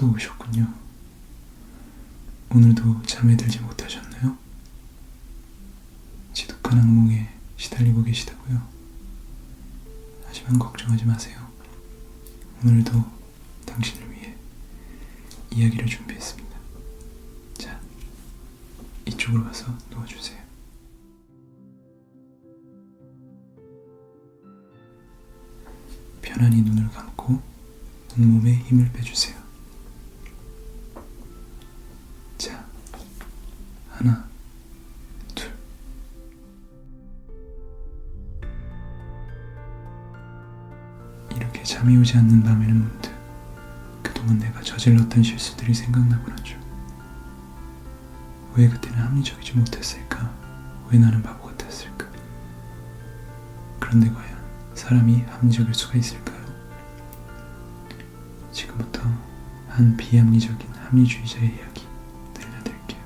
또 오셨군요. 오늘도 잠에 들지 못하셨나요? 지독한 악몽에 시달리고 계시다고요? 하지만 걱정하지 마세요. 오늘도 당신을 위해 이야기를 준비했습니다. 자, 이쪽으로 와서 누워주세요. 편안히 눈을 감고 온몸에 힘을 빼주세요. 자, 하나, 둘. 이렇게 잠이 오지 않는 밤에는 문득 그동안 내가 저질렀던 실수들이 생각나곤 하죠. 왜 그때는 합리적이지 못했을까? 왜 나는 바보 같았을까? 그런데 과연 사람이 합리적일 수가 있을까요? 지금부터 한 비합리적인 합리주의자의 이야기 들려드릴게요.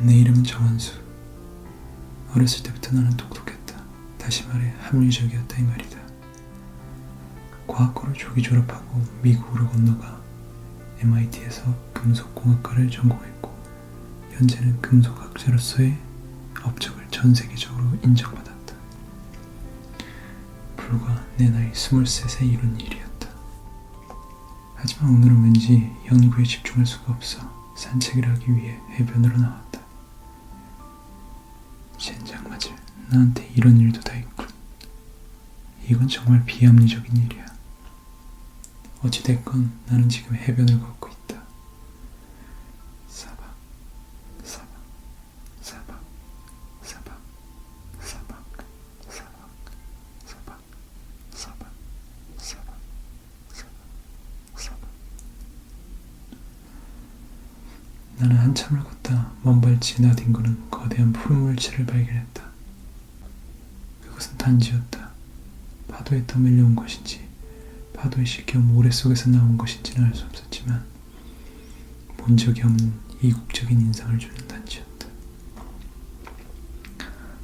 내 이름은 정원수. 어렸을 때부터 나는 똑똑했다. 다시 말해 합리적이었다 이 말이다. 과학고를 조기 졸업하고 미국으로 건너가 MIT에서 금속공학과를 전공했고 현재는 금속학자로서의 업적을 전 세계적으로 인정받았다. 불과 내 나이 23세 이룬 일이었다. 하지만 오늘은 왠지 연구에 집중할 수가 없어 산책을 하기 위해 해변으로 나왔다. 젠장 맞을 나한테 이런 일도 다 있군. 이건 정말 비합리적인 일이야. 어찌됐건 나는 지금 해변을 걷고 있다. 사박, 사박, 사박, 사박, 사박, 사박, 사박, 사박, 사박, 사박, 사박. 나는 한참을 걷다 먼 발치에 나뒹구는 거대한 푸른 물체를 발견했다. 그것은 단지였다. 파도에 떠밀려온 것인지 파도에 씻겨 모래 속에서 나온 것인지는 알 수 없었지만 본 적이 없는 이국적인 인상을 주는 단지였다.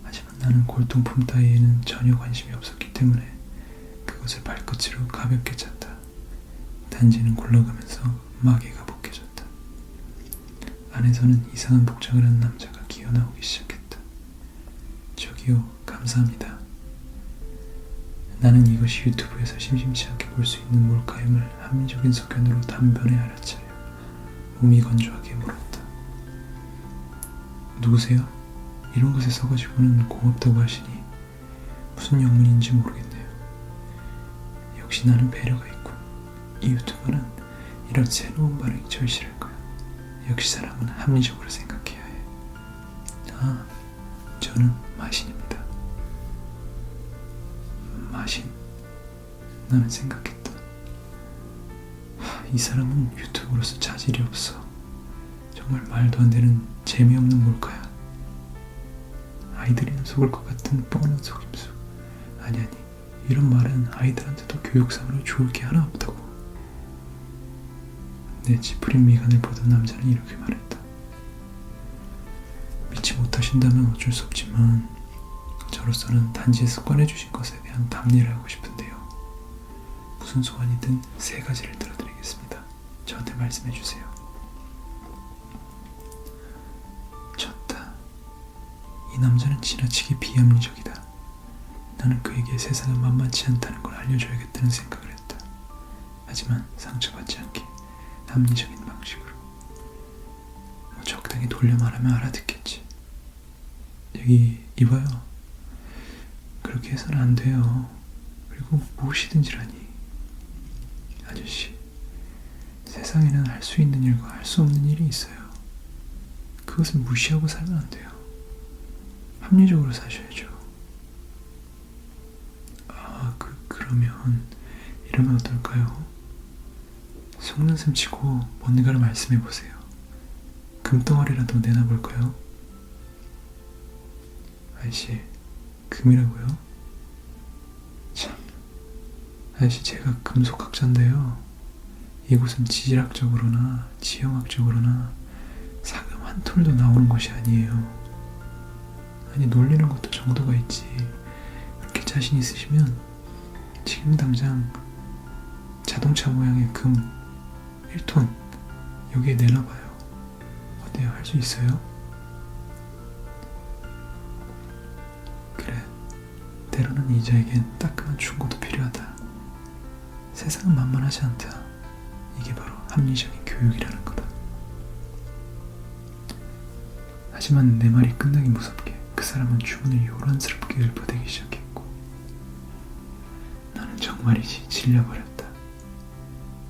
하지만 나는 골동품 따위에는 전혀 관심이 없었기 때문에 그것을 발끝으로 가볍게 찼다. 단지는 굴러가면서 마개가 벗겨졌다. 안에서는 이상한 복장을 한 남자가 기어나오기 시작했다. 저기요, 감사합니다. 나는 이것이 유튜브에서 심심치 않게 볼 수 있는 몰카임을 합리적인 석견으로 단번에 알아차려 몸이 건조하게 물었다. 누구세요? 이런 것에 서가지고는 고맙다고 하시니 무슨 영문인지 모르겠네요. 역시 나는 배려가 있군. 이 유튜버는 이런 새로운 반응이 절실할 거야. 역시 사람은 합리적으로 생각해야 해. 아, 저는 마신입니다. 마신? 나는 생각했다. 이 사람은 유튜버로서 자질이 없어. 정말 말도 안 되는 재미없는 몰카야. 아이들이나 속을 것 같은 뻔한 속임수. 아니 이런 말은 아이들한테도 교육상으로 좋을 게 하나 없다고. 내 찌푸린 미간을 보던 남자는 이렇게 말했다. 믿지 못하신다면 어쩔 수 없지만 저로서는 단지에서 꺼내주신 것에 대한 답례를 하고 싶은데요. 무슨 소원이든 3가지를 들어드리겠습니다. 저한테 말씀해주세요. 졌다. 이 남자는 지나치게 비합리적이다. 나는 그에게 세상은 만만치 않다는 걸 알려줘야겠다는 생각을 했다. 하지만 상처받지 않게 합리적인 방식으로. 적당히 돌려 말하면 알아듣겠지. 여기 이봐요. 그렇게 해서는 안 돼요. 그리고 무엇이든지라니. 아저씨, 세상에는 할 수 있는 일과 할 수 없는 일이 있어요. 그것을 무시하고 살면 안 돼요. 합리적으로 사셔야죠. 그러면 이러면 어떨까요? 속는 셈 치고 뭔가를 말씀해보세요. 금덩어리라도 내놔볼까요? 아저씨, 금이라고요? 참, 아저씨 제가 금속학자인데요. 이곳은 지질학적으로나 지형학적으로나 사금 한 톨도 나오는 곳이 아니에요. 아니 놀리는 것도 정도가 있지. 자신 있으시면 지금 당장 자동차 모양의 금 1톤 여기에 내놔봐요. 어때요? 할 수 있어요? 그래, 때로는 이자에겐 따끔한 충고도 필요하다. 세상은 만만하지 않다. 이게 바로 합리적인 교육이라는 거다. 하지만 내 말이 끝나기 무섭게 그 사람은 주문을 요란스럽게 읊어대기 시작했고 나는 정말이지 질려버렸다.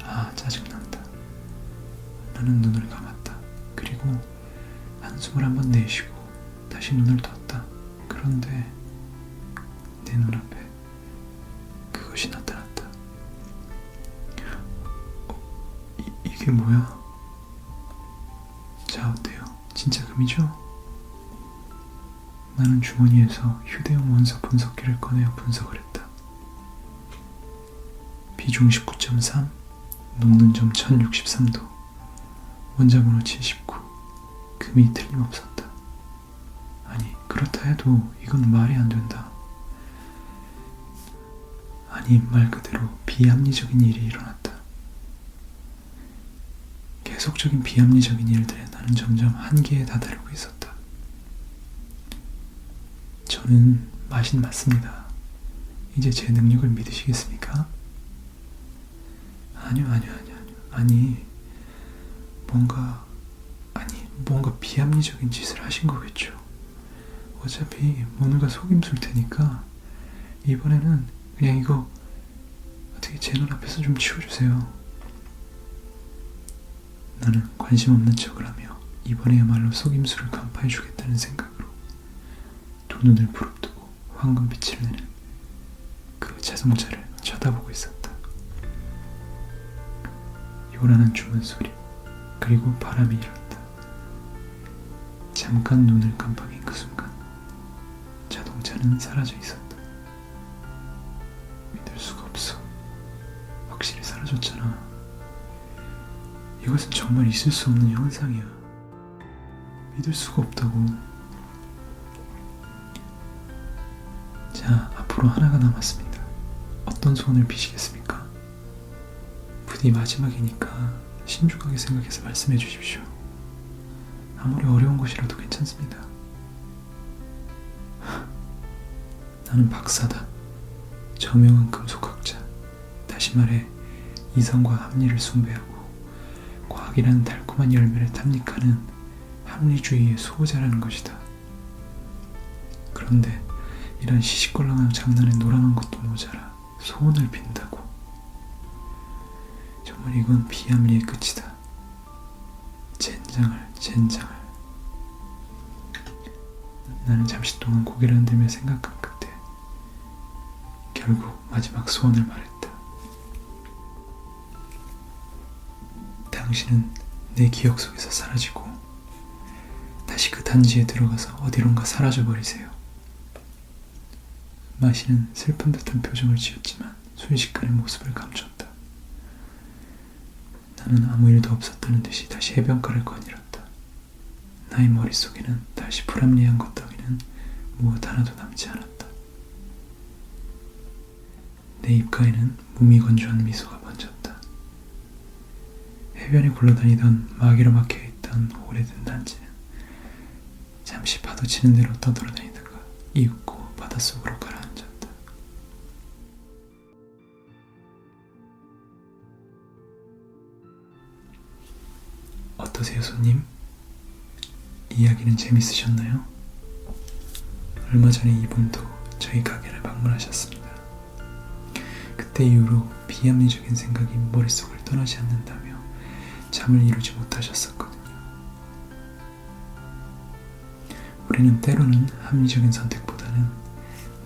아, 짜증난다. 나는 눈을 감았다. 그리고 한숨을 한번 내쉬고 다시 눈을 떴다. 그런데 내 눈앞에 그것이 나타났다. 이게 뭐야? 자, 어때요? 진짜 금이죠? 나는 주머니에서 휴대용 원소 분석기를 꺼내어 분석을 했다. 비중 19.3, 녹는 점 1063도, 원자번호 79, 금이 틀림없었다. 아니, 그렇다 해도 이건 말이 안 된다. 아니, 말 그대로 비합리적인 일이 일어났다. 계속적인 비합리적인 일들에 나는 점점 한계에 다다르고 있었다. 저는 맛이 맞습니다. 이제 제 능력을 믿으시겠습니까? 아니요. 뭔가 비합리적인 짓을 하신 거겠죠. 어차피 모누가 속임수일 테니까 이번에는 그냥 이거 어떻게 제 눈앞에서 좀 치워주세요. 나는 관심 없는 척을 하며 이번에야말로 속임수를 간파해주겠다는 생각으로 두 눈을 부릅뜨고 황금빛을 내는 그 자동차를 쳐다보고 있었다. 요란한 주문 소리, 그리고 바람이 일었다. 잠깐 눈을 깜빡인 그 순간 자동차는 사라져 있었다. 믿을 수가 없어. 확실히 사라졌잖아. 이것은 정말 있을 수 없는 현상이야. 믿을 수가 없다고. 자, 앞으로 하나가 남았습니다. 어떤 소원을 비시겠습니까? 부디 마지막이니까 신중하게 생각해서 말씀해 주십시오. 아무리 어려운 것이라도 괜찮습니다. 나는 박사다. 저명한 금속학자. 다시 말해 이성과 합리를 숭배하고 과학이라는 달콤한 열매를 탐닉하는 합리주의의 수호자라는 것이다. 그런데 이런 시시껄렁한 장난에 놀아난 것도 모자라 소원을 빈다고. 정말 이건 비합리의 끝이다. 젠장을. 나는 잠시 동안 고개를 흔들며 생각한 끝에 결국 마지막 소원을 말했다. 당신은 내 기억 속에서 사라지고 다시 그 단지에 들어가서 어디론가 사라져버리세요. 마시는 슬픈 듯한 표정을 지었지만 순식간에 모습을 감췄다. 나는 아무 일도 없었다는 듯이 다시 해변가를 거닐었다. 나의 머릿속에는 다시 불합리한 것 따위는 무엇 하나도 남지 않았다. 내 입가에는 무미건조한 미소가 번졌다. 해변에 굴러다니던 마귀로 막혀있던 오래된 단지는 잠시 파도 치는 대로 떠돌아다니다가 이윽고 바닷속으로 가라앉았다. 어떠세요, 손님? 이야기는 재밌으셨나요? 얼마 전에 이분도 저희 가게를 방문하셨습니다. 그때 이후로 비합리적인 생각이 머릿속을 떠나지 않는다며 잠을 이루지 못하셨었거든요. 우리는 때로는 합리적인 선택보다는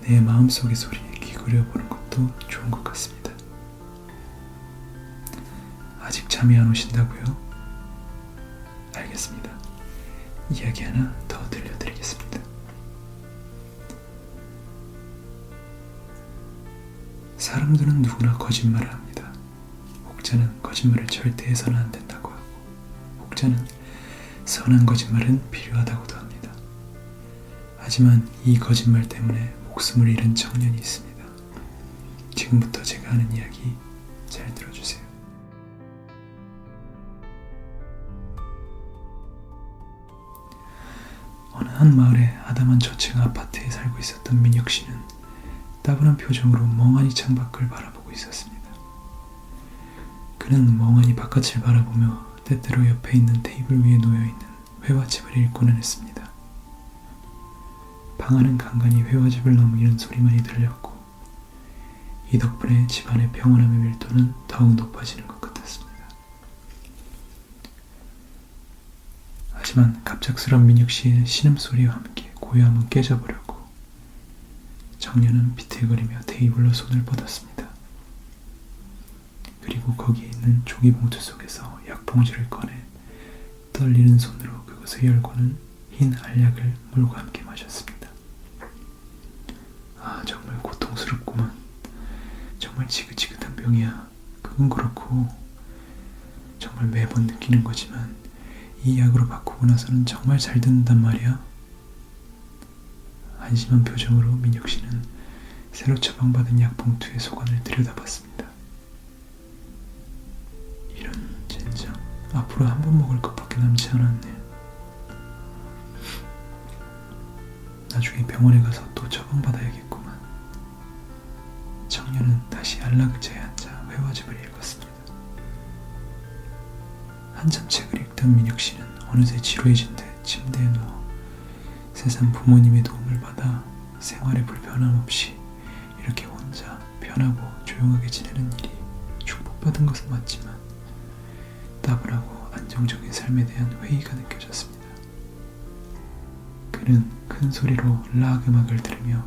내 마음속의 소리에 귀 기울여보는 것도 좋은 것 같습니다. 아직 잠이 안 오신다고요? 알겠습니다. 이야기 하나 더 들려드리겠습니다. 사람들은 누구나 거짓말을 합니다. 혹자는 거짓말을 절대 해서는 안 된다고 하고, 혹자는 선한 거짓말은 필요하다고도 합니다. 하지만 이 거짓말 때문에 목숨을 잃은 청년이 있습니다. 지금부터 제가 하는 이야기 잘 들어주세요. 어느 한 마을의 아담한 저층 아파트에 살고 있었던 민혁 씨는 따분한 표정으로 멍하니 창밖을 바라보고 있었습니다. 그는 멍하니 바깥을 바라보며 때때로 옆에 있는 테이블 위에 놓여있는 회화집을 읽고는 했습니다. 방 안은 간간히 회화집을 넘기는 소리만이 들렸고 이 덕분에 집안의 평온함의 밀도는 더욱 높아지는 것 같았습니다. 하지만 갑작스런 민혁 씨의 신음소리와 함께 고요함은 깨져버렸고 청년은 비틀거리며 테이블로 손을 뻗었습니다. 그리고 거기에 있는 종이봉투 속에서 약봉지를 꺼내 떨리는 손으로 그것을 열고는 흰 알약을 물과 함께 마셨습니다. 아, 정말 고통스럽구만. 정말 지긋지긋한 병이야. 그건 그렇고 정말 매번 느끼는 거지만 이 약으로 바꾸고 나서는 정말 잘 듣는단 말이야. 한심한 표정으로 민혁 씨는 새로 처방받은 약봉투의 소관을 들여다봤습니다. 이런 젠장, 앞으로 한 번 먹을 것밖에 남지 않았네. 나중에 병원에 가서 또 처방받아야겠구만. 청년은 다시 안락을 제한자 회화집을 읽었습니다. 한참 책을 읽던 민혁 씨는 어느새 지루해진 듯 침대에 누워 세상 부모님의 도움을 받아 생활에 불편함 없이 이렇게 혼자 편하고 조용하게 지내는 일이 축복받은 것은 맞지만 따분하고 안정적인 삶에 대한 회의가 느껴졌습니다. 그는 큰 소리로 락 음악을 들으며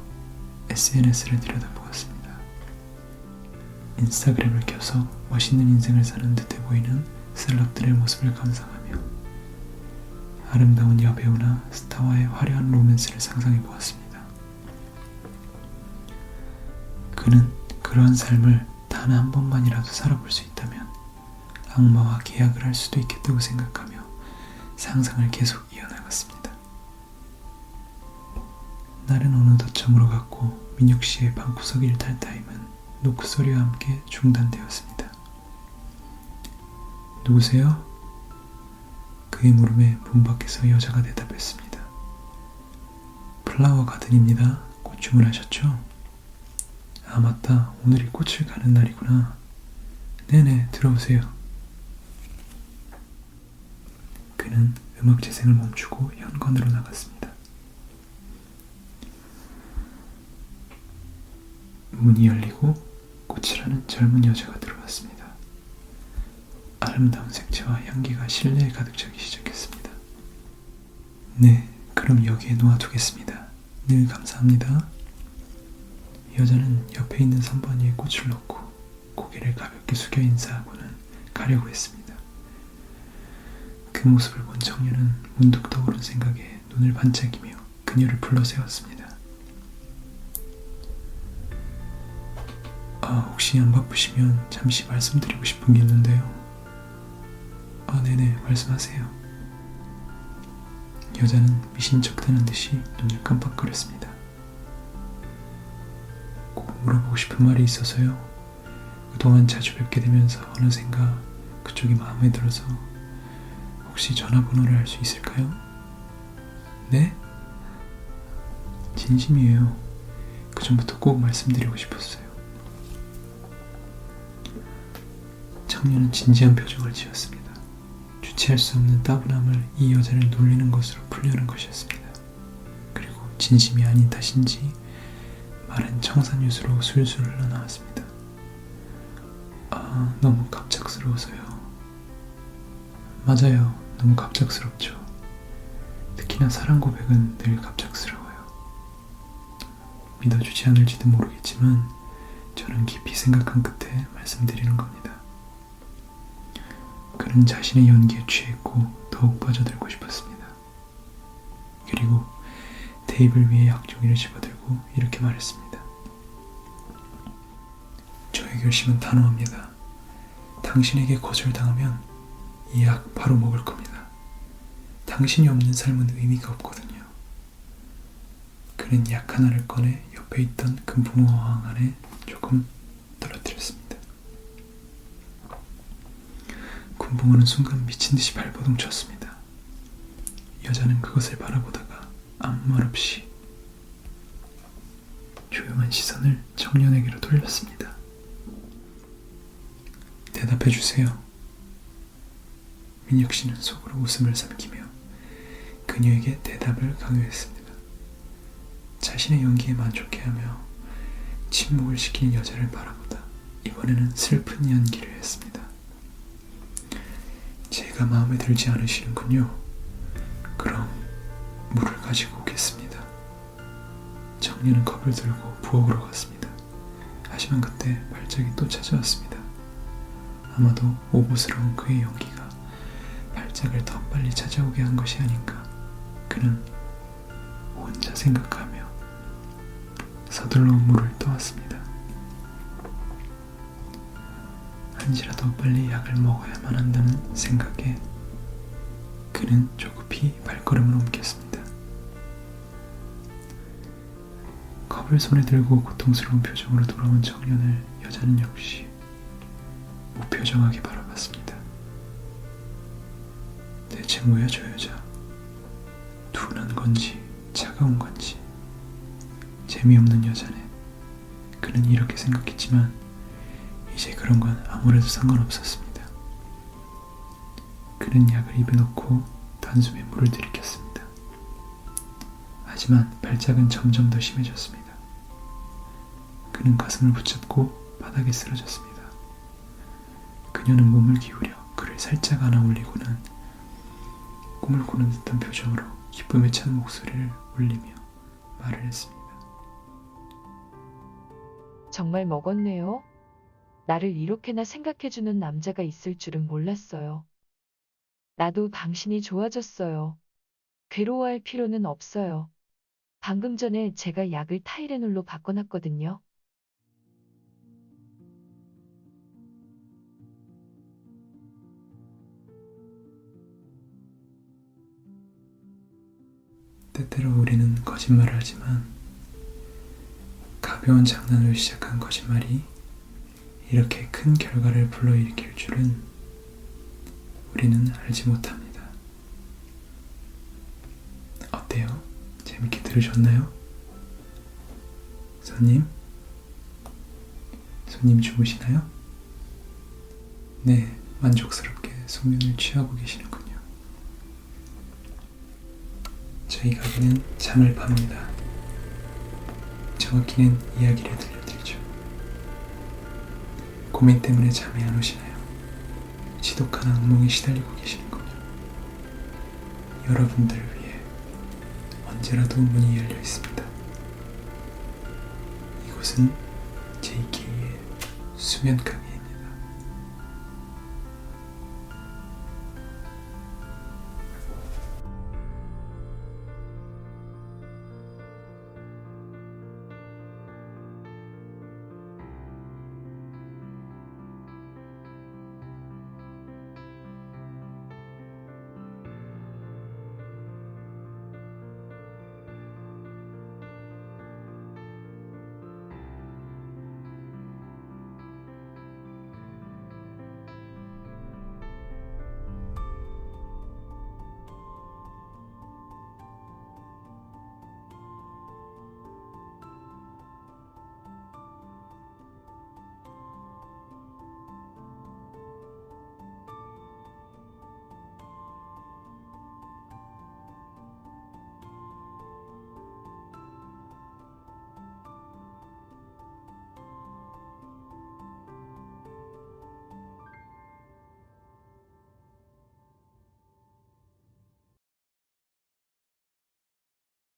SNS를 들여다보았습니다. 인스타그램을 켜서 멋있는 인생을 사는 듯해 보이는 셀럽들의 모습을 감상하며 아름다운 여배우나 스타와의 화려한 로맨스를 상상해 보았습니다. 그는 그러한 삶을 단 한 번만이라도 살아볼 수 있다면 악마와 계약을 할 수도 있겠다고 생각하며 상상을 계속 이어나갔습니다. 날은 어느덧 저물어갔고 민혁 씨의 방구석 일탈 타임은 노크 소리와 함께 중단되었습니다. 누구세요? 그의 물음에 문 밖에서 여자가 대답했습니다. 플라워 가든입니다. 꽃 주문하셨죠? 아, 맞다. 오늘이 꽃을 가는 날이구나. 네네, 들어오세요. 그는 음악 재생을 멈추고 현관으로 나갔습니다. 문이 열리고 꽃이라는 젊은 여자가 들어왔습니다. 아름다운 색채와 향기가 실내에 가득 차기 시작했습니다. 네, 그럼 여기에 놓아두겠습니다. 늘 감사합니다. 여자는 옆에 있는 선반위에 꽃을 넣고 고개를 가볍게 숙여 인사하고는 가려고 했습니다. 그 모습을 본 청년은 문득 떠오른 생각에 눈을 반짝이며 그녀를 불러 세웠습니다. 혹시 안 바쁘시면 잠시 말씀드리고 싶은 게 있는데요. 네네, 말씀하세요. 여자는 미신쩍다는 듯이 눈을 깜빡거렸습니다. 꼭 물어보고 싶은 말이 있어서요. 그동안 자주 뵙게 되면서 어느샌가 그쪽이 마음에 들어서 혹시 전화번호를 알 수 있을까요? 네? 진심이에요. 그전부터 꼭 말씀드리고 싶었어요. 청년은 진지한 표정을 지었습니다. 주체할 수 없는 따분함을 이 여자를 놀리는 것으로 풀려는 것이었습니다. 그리고 진심이 아닌 탓인지 말은 청산유수로 술술 흘러나왔습니다. 너무 갑작스러워서요. 맞아요. 너무 갑작스럽죠. 특히나 사랑 고백은 늘 갑작스러워요. 믿어주지 않을지도 모르겠지만 저는 깊이 생각한 끝에 말씀드리는 겁니다. 그는 자신의 연기에 취했고 더욱 빠져들고 싶었습니다. 그리고 테이블 위에 약종이를 집어들고 이렇게 말했습니다. 저의 결심은 단호합니다. 당신에게 거절당하면 이 약 바로 먹을 겁니다. 당신이 없는 삶은 의미가 없거든요. 그는 약 하나를 꺼내 옆 옆에 있던 금붕어 어항 안에 조금 떨어뜨렸습니다. 금붕어는 순간 미친듯이 발버둥 쳤습니다. 여자는 그것을 바라보다가 아무 말 없이 조용한 시선을 청년에게로 돌렸습니다. 대답해 주세요. 민혁 씨는 속으로 웃음을 삼키며 그녀에게 대답을 강요했습니다. 자신의 연기에 만족해하며 침묵을 지킨 여자를 바라보다 이번에는 슬픈 연기를 했습니다. 제가 마음에 들지 않으시는군요. 그럼 물을 가지고 오겠습니다. 청년은 컵을 들고 부엌으로 갔습니다. 하지만 그때 발작이 또 찾아왔습니다. 아마도 오보스러운 그의 연기가 발작을 더 빨리 찾아오게 한 것이 아닌가. 그는 혼자 생각하며 서둘러 물을 떠왔습니다. 한시라도 빨리 약을 먹어야만 한다는 생각에 그는 조급히 발걸음을 옮겼습니다. 컵을 손에 들고 고통스러운 표정으로 돌아온 청년을 여자는 역시 무표정하게 바라봤습니다. 대체 뭐야 저 여자? 둔한 건지 차가운 건지 재미없는 여자네. 그는 이렇게 생각했지만 이제 그런 건 아무래도 상관없었습니다. 그는 약을 입에 넣고 단숨에 물을 들이켰습니다. 하지만 발작은 점점 더 심해졌습니다. 그는 가슴을 붙잡고 바닥에 쓰러졌습니다. 그녀는 몸을 기울여 그를 살짝 안아 올리고는 꿈을 꾸는 듯한 표정으로 기쁨에 찬 목소리를 울리며 말을 했습니다. 정말 먹었네요. 나를 이렇게나 생각해주는 남자가 있을 줄은 몰랐어요. 나도 당신이 좋아졌어요. 괴로워할 필요는 없어요. 방금 전에 제가 약을 타이레놀로 바꿔놨거든요. 때때로 우리는 거짓말을 하지만 가벼운 장난으로 시작한 거짓말이 이렇게 큰 결과를 불러일으킬 줄은 우리는 알지 못합니다. 어때요? 재밌게 들으셨나요? 손님? 손님 주무시나요? 네, 만족스럽게 숙면을 취하고 계시는군요. 저희 가게는 잠을 팝니다. 정확히는 이야기를 들려드리죠. 고민 때문에 잠이 안 오시나요? 지독한 악몽에 시달리고 계시는군요. 여러분들을 위해 언제라도 문이 열려 있습니다. 이곳은 JK의 수면가게